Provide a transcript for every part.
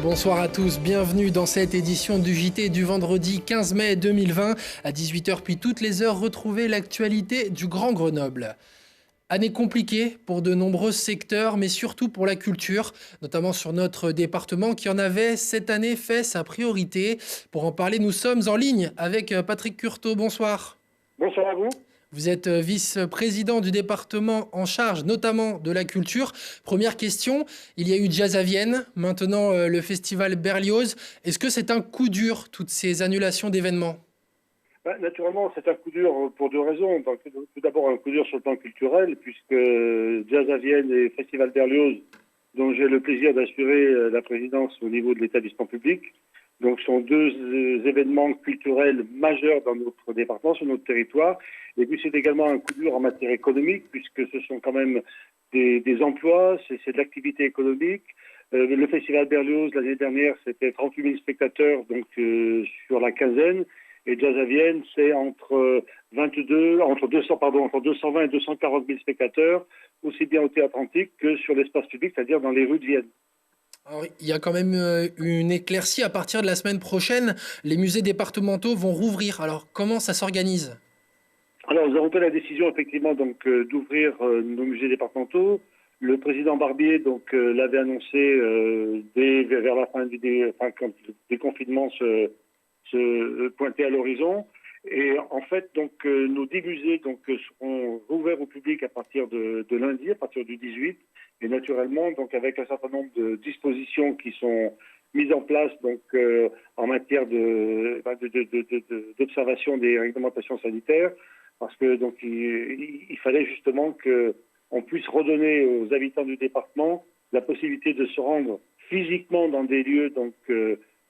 Bonsoir à tous, bienvenue dans cette édition du JT du vendredi 15 mai 2020. À 18h puis toutes les heures, retrouvez l'actualité du Grand Grenoble. Année compliquée pour de nombreux secteurs, mais surtout pour la culture, notamment sur notre département qui en avait cette année fait sa priorité. Pour en parler, nous sommes en ligne avec Patrick Curteau. Bonsoir. Bonsoir à vous. Vous êtes vice-président du département en charge notamment de la culture. Première question, il y a eu Jazz à Vienne, maintenant le festival Berlioz. Est-ce que c'est un coup dur, toutes ces annulations d'événements ? Naturellement, c'est un coup dur pour deux raisons. Donc, tout d'abord, un coup dur sur le plan culturel, puisque Jazz à Vienne et Festival Berlioz, dont j'ai le plaisir d'assurer la présidence au niveau de l'établissement public, donc sont deux événements culturels majeurs dans notre département, sur notre territoire. Et puis c'est également un coup dur en matière économique, puisque ce sont quand même des emplois, c'est de l'activité économique. Le Festival Berlioz, l'année dernière, c'était 38 000 spectateurs donc sur la quinzaine. Et Jazz à Vienne, c'est entre 220 et 240 000 spectateurs, aussi bien au Théâtre Antique que sur l'espace public, c'est-à-dire dans les rues de Vienne. Alors, il y a quand même une éclaircie. À partir de la semaine prochaine, les musées départementaux vont rouvrir. Alors, comment ça s'organise ? Alors, nous avons pris la décision, effectivement, donc d'ouvrir nos musées départementaux. Le président Barbier l'avait annoncé vers la fin quand le déconfinement se pointait à l'horizon. Et en fait, nos 10 musées seront rouverts au public à partir de lundi, à partir du 18. Et naturellement, avec un certain nombre de dispositions qui sont mises en place en matière d'observation des réglementations sanitaires, parce que il fallait justement qu'on puisse redonner aux habitants du département la possibilité de se rendre physiquement dans des lieux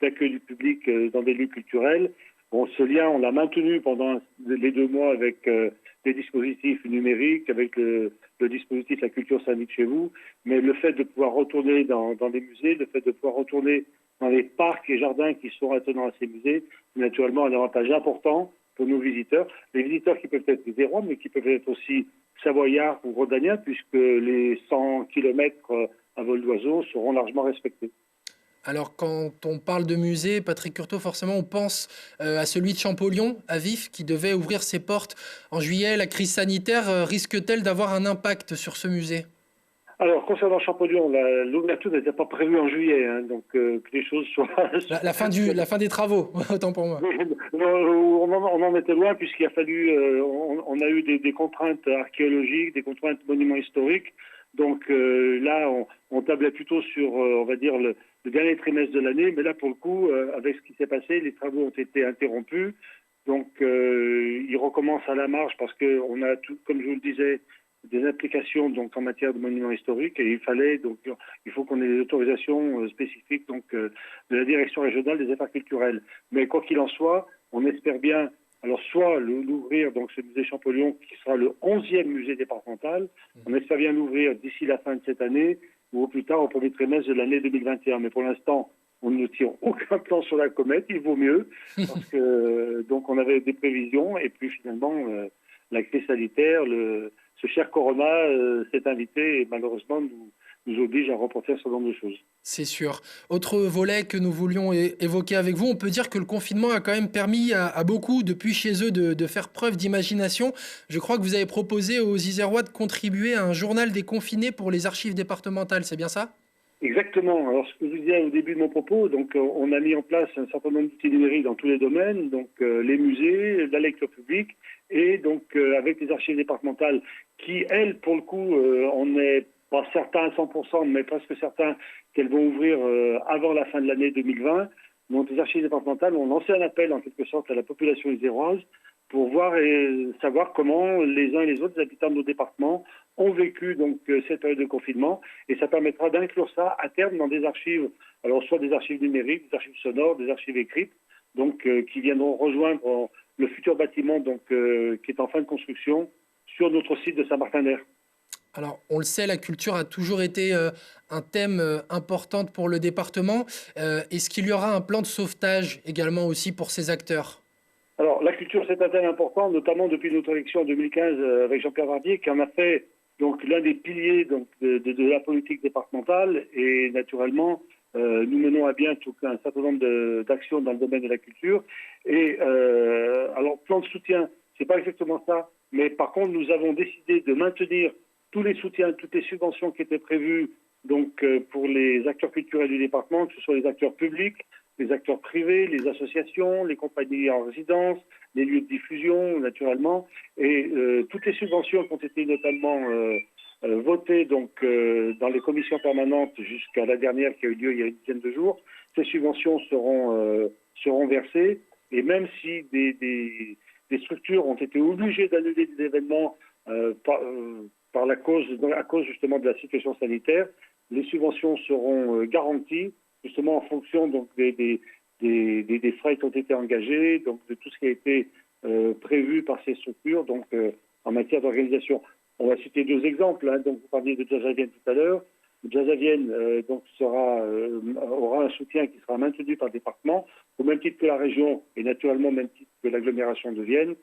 d'accueil du public, dans des lieux culturels. Bon, ce lien, on l'a maintenu pendant les 2 mois avec des dispositifs numériques, avec le dispositif La Culture s'invite chez vous. Mais le fait de pouvoir retourner dans des musées, le fait de pouvoir retourner dans les parcs et jardins qui sont attenants à ces musées, c'est naturellement un avantage important pour nos visiteurs. Les visiteurs qui peuvent être des Roms, mais qui peuvent être aussi savoyards ou rhodaniens, puisque les 100 kilomètres à vol d'oiseau seront largement respectés. Alors, quand on parle de musée, Patrick Curteau, forcément, on pense à celui de Champollion, à Vif, qui devait ouvrir ses portes en juillet. La crise sanitaire risque-t-elle d'avoir un impact sur ce musée ? Alors, concernant Champollion, l'ouverture n'était pas prévue en juillet, que les choses soient... La fin des travaux, autant pour moi. On en était loin, puisqu'il a fallu... on a eu des contraintes archéologiques, des contraintes monuments historiques. Donc là, on tablait plutôt sur, on va dire, le dernier trimestre de l'année. Mais là, pour le coup, avec ce qui s'est passé, les travaux ont été interrompus. Donc, ils recommencent à la marge parce qu'on a, comme je vous le disais, des implications en matière de monuments historiques. Et il faut qu'on ait des autorisations spécifiques de la direction régionale des affaires culturelles. Mais quoi qu'il en soit, on espère bien... Alors, soit l'ouvrir, ce musée Champollion, qui sera le 11e musée départemental, on espère bien l'ouvrir d'ici la fin de cette année, ou au plus tard au premier trimestre de l'année 2021. Mais pour l'instant, on ne tire aucun plan sur la comète, il vaut mieux, parce que on avait des prévisions, et puis finalement, la crise sanitaire, ce cher Corona s'est invité, et malheureusement, nous oblige à reporter un certain nombre de choses. C'est sûr. Autre volet que nous voulions évoquer avec vous, on peut dire que le confinement a quand même permis à beaucoup, depuis chez eux, de faire preuve d'imagination. Je crois que vous avez proposé aux Isérois de contribuer à un journal des confinés pour les archives départementales, c'est bien ça ? Exactement. Alors, ce que je vous disais au début de mon propos, on a mis en place un certain nombre d'outils numériques dans tous les domaines, les musées, la lecture publique, et avec les archives départementales qui, elles, pour le coup, on est pas certains à 100%, mais presque certains qu'elles vont ouvrir avant la fin de l'année 2020. Donc, les archives départementales ont lancé un appel, en quelque sorte, à la population iséroise pour voir et savoir comment les uns et les autres les habitants de nos départements ont vécu cette période de confinement. Et ça permettra d'inclure ça à terme dans des archives, alors soit des archives numériques, des archives sonores, des archives écrites, qui viendront rejoindre le futur bâtiment qui est en fin de construction sur notre site de Saint-Martin-d'Air. Alors, on le sait, la culture a toujours été un thème important pour le département. Est-ce qu'il y aura un plan de sauvetage également aussi pour ces acteurs ? Alors, la culture, c'est un thème important, notamment depuis notre élection en 2015 avec Jean-Pierre Barbier, qui en a fait l'un des piliers de la politique départementale. Et naturellement, nous menons à bien un certain nombre d'actions dans le domaine de la culture. Et alors, plan de soutien, c'est pas exactement ça, mais par contre, nous avons décidé de maintenir tous les soutiens, toutes les subventions qui étaient prévues donc, pour les acteurs culturels du département, que ce soit les acteurs publics, les acteurs privés, les associations, les compagnies en résidence, les lieux de diffusion, naturellement. Et toutes les subventions qui ont été notamment votées donc, dans les commissions permanentes jusqu'à la dernière qui a eu lieu il y a une dizaine de jours, ces subventions seront versées. Et même si des structures ont été obligées d'annuler des événements à cause justement de la situation sanitaire, les subventions seront garanties justement en fonction donc des frais qui ont été engagés, donc de tout ce qui a été prévu par ces structures, donc en matière d'organisation. On va citer deux exemples. Donc vous parliez de Jazz à Vienne tout à l'heure. Jazz à Vienne donc aura un soutien qui sera maintenu par le département, au même titre que la région et naturellement au même titre que l'agglomération de Vienne.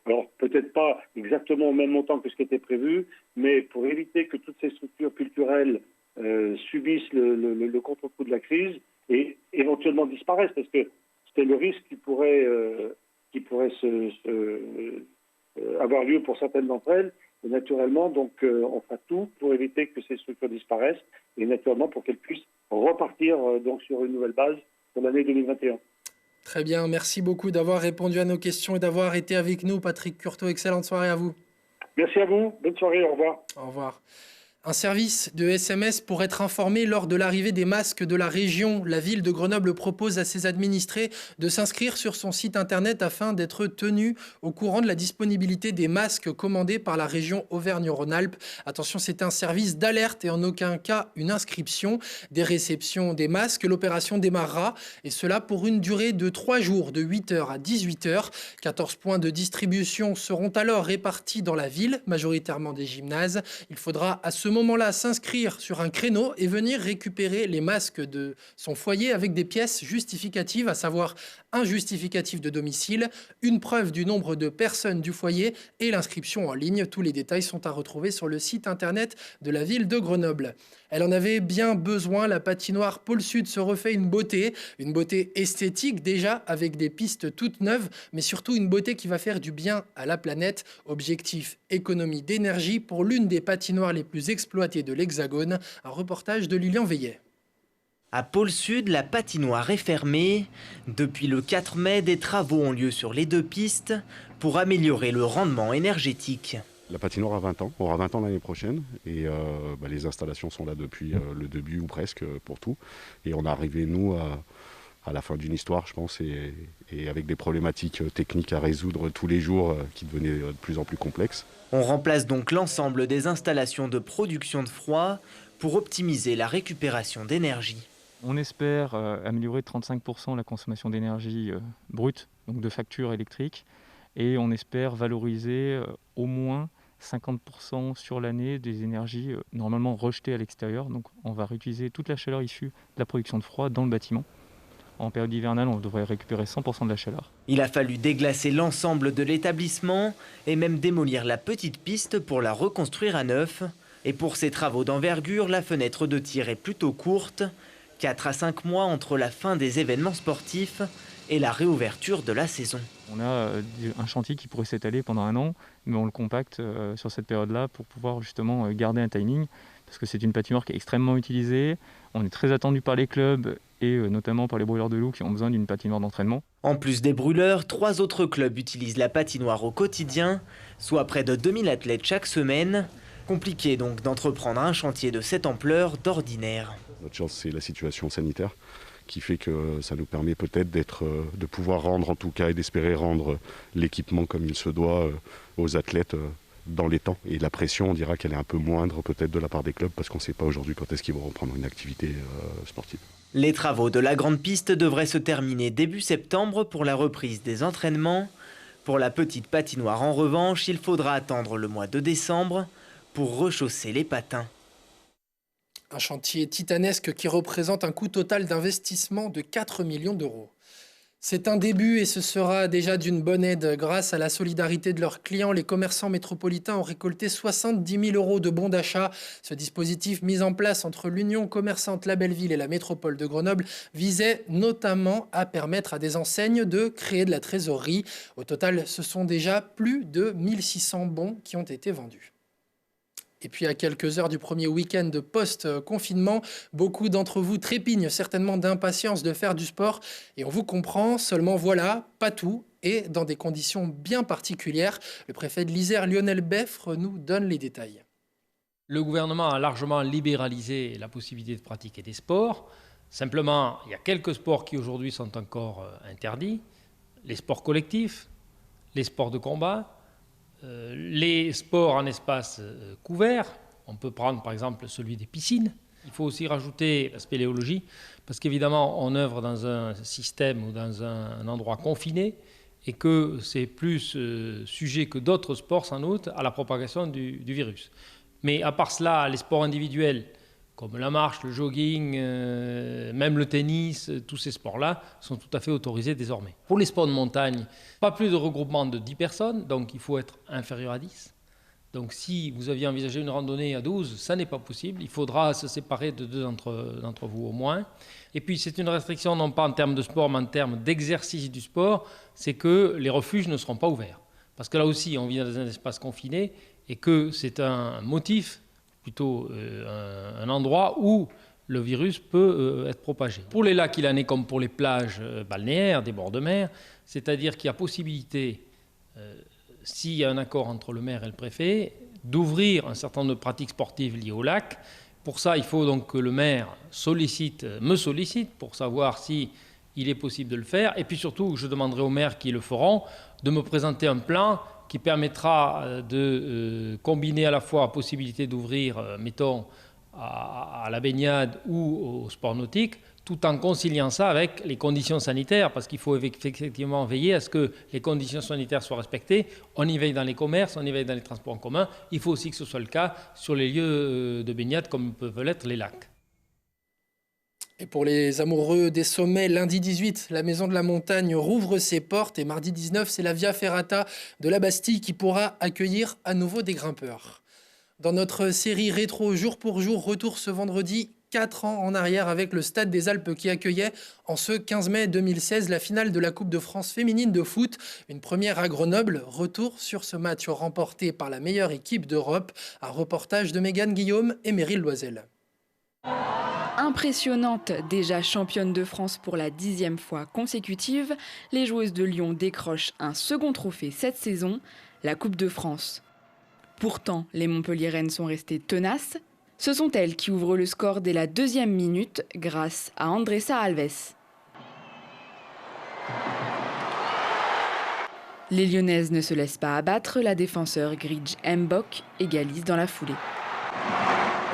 Alors peut-être pas exactement au même montant que ce qui était prévu, mais pour éviter que toutes ces structures culturelles subissent le contre-coup de la crise et éventuellement disparaissent, parce que c'est le risque qui pourrait avoir lieu pour certaines d'entre elles. Et naturellement, donc, on fera tout pour éviter que ces structures disparaissent et naturellement pour qu'elles puissent repartir donc sur une nouvelle base pour l'année 2021. Très bien, merci beaucoup d'avoir répondu à nos questions et d'avoir été avec nous, Patrick Curteau. Excellente soirée à vous. Merci à vous, bonne soirée, au revoir. Au revoir. Un service de SMS pour être informé lors de l'arrivée des masques de la région. La ville de Grenoble propose à ses administrés de s'inscrire sur son site internet afin d'être tenus au courant de la disponibilité des masques commandés par la région Auvergne-Rhône-Alpes. Attention, c'est un service d'alerte et en aucun cas une inscription. Des réceptions des masques, l'opération démarrera et cela pour une durée de 3 jours, de 8h à 18h. 14 points de distribution seront alors répartis dans la ville, majoritairement des gymnases. Il faudra à ce moment-là s'inscrire sur un créneau et venir récupérer les masques de son foyer avec des pièces justificatives, à savoir un justificatif de domicile, une preuve du nombre de personnes du foyer et l'inscription en ligne. Tous les détails sont à retrouver sur le site internet de la ville de Grenoble. Elle en avait bien besoin, la patinoire Pôle Sud se refait une beauté esthétique déjà avec des pistes toutes neuves, mais surtout une beauté qui va faire du bien à la planète. Objectif économie d'énergie pour l'une des patinoires les plus exploitées de l'Hexagone. Un reportage de Lilian Veillet. À Pôle Sud, la patinoire est fermée. Depuis le 4 mai, des travaux ont lieu sur les deux pistes pour améliorer le rendement énergétique. La patinoire a 20 ans, aura 20 ans l'année prochaine et les installations sont là depuis le début ou presque pour tout. Et on est arrivé, nous, à la fin d'une histoire, je pense, et avec des problématiques techniques à résoudre tous les jours qui devenaient de plus en plus complexes. On remplace donc l'ensemble des installations de production de froid pour optimiser la récupération d'énergie. On espère améliorer de 35% la consommation d'énergie brute, donc de facture électrique, et on espère valoriser au moins 50% sur l'année des énergies normalement rejetées à l'extérieur. Donc on va réutiliser toute la chaleur issue de la production de froid dans le bâtiment. En période hivernale, on devrait récupérer 100% de la chaleur. Il a fallu déglacer l'ensemble de l'établissement et même démolir la petite piste pour la reconstruire à neuf. Et pour ces travaux d'envergure, la fenêtre de tir est plutôt courte. 4 à 5 mois entre la fin des événements sportifs et la réouverture de la saison. On a un chantier qui pourrait s'étaler pendant 1 an, mais on le compacte sur cette période-là pour pouvoir justement garder un timing, parce que c'est une patinoire qui est extrêmement utilisée. On est très attendu par les clubs et notamment par les brûleurs de loups qui ont besoin d'une patinoire d'entraînement. En plus des brûleurs, 3 autres clubs utilisent la patinoire au quotidien, soit près de 2000 athlètes chaque semaine. Compliqué donc d'entreprendre un chantier de cette ampleur d'ordinaire. Notre chance, c'est la situation sanitaire qui fait que ça nous permet peut-être de pouvoir rendre en tout cas et d'espérer rendre l'équipement comme il se doit aux athlètes dans les temps. Et la pression, on dira qu'elle est un peu moindre peut-être de la part des clubs parce qu'on ne sait pas aujourd'hui quand est-ce qu'ils vont reprendre une activité sportive. Les travaux de la grande piste devraient se terminer début septembre pour la reprise des entraînements. Pour la petite patinoire en revanche, il faudra attendre le mois de décembre pour rechausser les patins. Un chantier titanesque qui représente un coût total d'investissement de 4 millions d'euros. C'est un début et ce sera déjà d'une bonne aide. Grâce à la solidarité de leurs clients, les commerçants métropolitains ont récolté 70 000 € de bons d'achat. Ce dispositif mis en place entre l'Union commerçante La Belleville et la métropole de Grenoble visait notamment à permettre à des enseignes de créer de la trésorerie. Au total, ce sont déjà plus de 1600 bons qui ont été vendus. Et puis à quelques heures du premier week-end de post-confinement, beaucoup d'entre vous trépignent certainement d'impatience de faire du sport. Et on vous comprend, seulement voilà, pas tout, et dans des conditions bien particulières. Le préfet de l'Isère, Lionel Beffre, nous donne les détails. Le gouvernement a largement libéralisé la possibilité de pratiquer des sports. Simplement, il y a quelques sports qui aujourd'hui sont encore interdits. Les sports collectifs, les sports de combat, les sports en espace couvert, on peut prendre par exemple celui des piscines. Il faut aussi rajouter la spéléologie, parce qu'évidemment on œuvre dans un système ou dans un endroit confiné et que c'est plus sujet que d'autres sports sans doute à la propagation du virus. Mais à part cela, les sports individuels, comme la marche, le jogging, même le tennis, tous ces sports-là sont tout à fait autorisés désormais. Pour les sports de montagne, pas plus de regroupement de 10 personnes, donc il faut être inférieur à 10. Donc si vous aviez envisagé une randonnée à 12, ça n'est pas possible. Il faudra se séparer de 2 d'entre vous au moins. Et puis c'est une restriction non pas en termes de sport, mais en termes d'exercice du sport, c'est que les refuges ne seront pas ouverts. Parce que là aussi, on vit dans un espace confiné et que c'est un motif, plutôt un endroit où le virus peut être propagé. Pour les lacs, il en est comme pour les plages balnéaires, des bords de mer, c'est-à-dire qu'il y a possibilité, s'il y a un accord entre le maire et le préfet, d'ouvrir un certain nombre de pratiques sportives liées au lac. Pour ça, il faut donc que le maire me sollicite pour savoir si il est possible de le faire. Et puis surtout, je demanderai aux maires qui le feront de me présenter un plan qui permettra de combiner à la fois la possibilité d'ouvrir, mettons, à la baignade ou au sport nautique, tout en conciliant ça avec les conditions sanitaires, parce qu'il faut effectivement veiller à ce que les conditions sanitaires soient respectées. On y veille dans les commerces, on y veille dans les transports en commun. Il faut aussi que ce soit le cas sur les lieux de baignade comme peuvent l'être les lacs. Et pour les amoureux des sommets, lundi 18, la Maison de la Montagne rouvre ses portes et mardi 19, c'est la Via Ferrata de la Bastille qui pourra accueillir à nouveau des grimpeurs. Dans notre série rétro jour pour jour, retour ce vendredi 4 ans en arrière avec le Stade des Alpes qui accueillait en ce 15 mai 2016 la finale de la Coupe de France féminine de foot. Une première à Grenoble. Retour sur ce match remporté par la meilleure équipe d'Europe. Un reportage de Mégane Guillaume et Meryl Loisel. Impressionnante, déjà championne de France pour la 10e fois consécutive, les joueuses de Lyon décrochent un second trophée cette saison, la Coupe de France. Pourtant, les Montpelliéraines sont restées tenaces. Ce sont elles qui ouvrent le score dès la 2e minute grâce à Andressa Alves. Les Lyonnaises ne se laissent pas abattre, la défenseur Gridge Mbok égalise dans la foulée.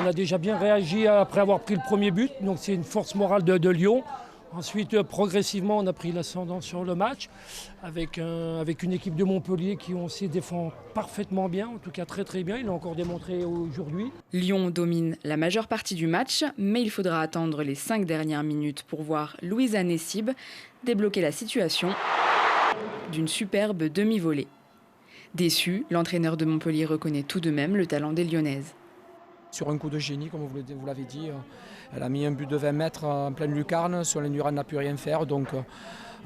On a déjà bien réagi après avoir pris le premier but, donc c'est une force morale de Lyon. Ensuite, progressivement, on a pris l'ascendant sur le match avec une équipe de Montpellier qui aussi défend parfaitement bien, en tout cas très très bien, il l'a encore démontré aujourd'hui. Lyon domine la majeure partie du match, mais il faudra attendre les 5 dernières minutes pour voir Louisa Nessib débloquer la situation d'une superbe demi-volée. Déçu, l'entraîneur de Montpellier reconnaît tout de même le talent des Lyonnaises. Sur un coup de génie, comme vous l'avez dit, elle a mis un but de 20 mètres en pleine lucarne, sur l'Endurance elle n'a pu rien faire, donc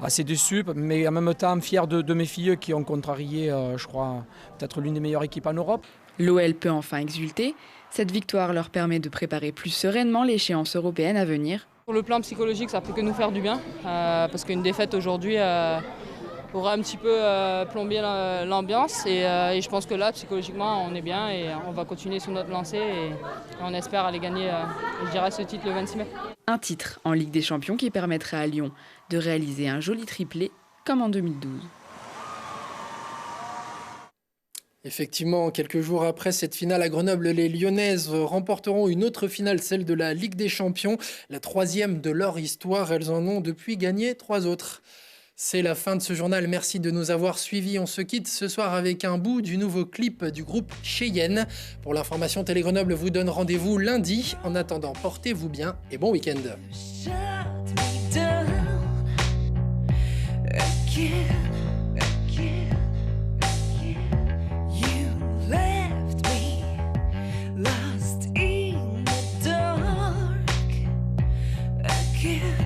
assez déçu, mais en même temps fier de mes filles qui ont contrarié, je crois, peut-être l'une des meilleures équipes en Europe. L'OL peut enfin exulter, cette victoire leur permet de préparer plus sereinement l'échéance européenne à venir. Sur le plan psychologique, ça peut que nous faire du bien, parce qu'une défaite aujourd'hui aura un petit peu plombé l'ambiance et je pense que là psychologiquement on est bien et on va continuer sur notre lancée et on espère aller gagner je dirais ce titre le 26 mai. Un titre en Ligue des Champions qui permettrait à Lyon de réaliser un joli triplé comme en 2012. Effectivement, quelques jours après cette finale à Grenoble, les Lyonnaises remporteront une autre finale, celle de la Ligue des Champions, la 3e de leur histoire. Elles en ont depuis gagné 3 autres. C'est la fin de ce journal, merci de nous avoir suivis. On se quitte ce soir avec un bout du nouveau clip du groupe Cheyenne. Pour l'information, Télé Grenoble vous donne rendez-vous lundi. En attendant, portez-vous bien et bon week-end. can't